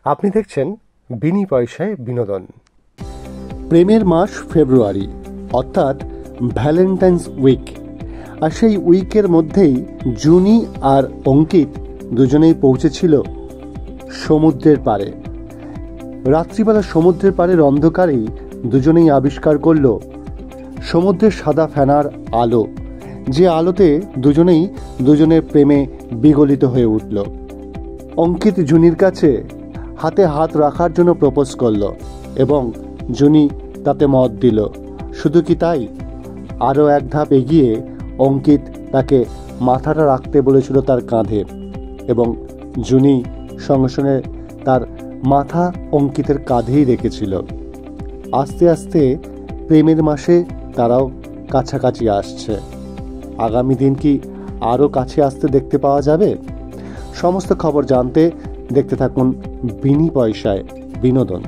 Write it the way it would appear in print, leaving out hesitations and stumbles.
আপনি দেখছেন বিনি পয়সায় বিনোদন। প্রেমের মাস ফেব্রুয়ারি, অর্থাৎ ভ্যালেন্টাইন্স উইক। আর সেই উইকের মধ্যেই জুনি আর অঙ্কিত দুজনেই পৌঁছেছিল সমুদ্রের পাড়ে। রাত্রিবেলা সমুদ্রের পাড়ের অন্ধকারেই দুজনেই আবিষ্কার করল সমুদ্রের সাদা ফেনার আলো, যে আলোতে দুজনেই দুজনের প্রেমে বিগলিত হয়ে উঠল। অঙ্কিত জুনির কাছে হাতে হাত রাখার জন্য প্রপোজ করল এবং জুনি তাতে মত দিল। শুধু কি তাই, আরও এক ধাপ এগিয়ে অঙ্কিত তাকে মাথাটা রাখতে বলেছিল তার কাঁধে এবং জুনি সঙ্গে সঙ্গে তার মাথা অঙ্কিতের কাঁধেই রেখেছিল। আস্তে আস্তে প্রেমের মাসে তারাও কাছাকাছি আসছে। আগামী দিন কি আরও কাছে আসতে দেখতে পাওয়া যাবে? সমস্ত খবর জানতে দেখতে থাকুন বিনি পয়সায় বিনোদন।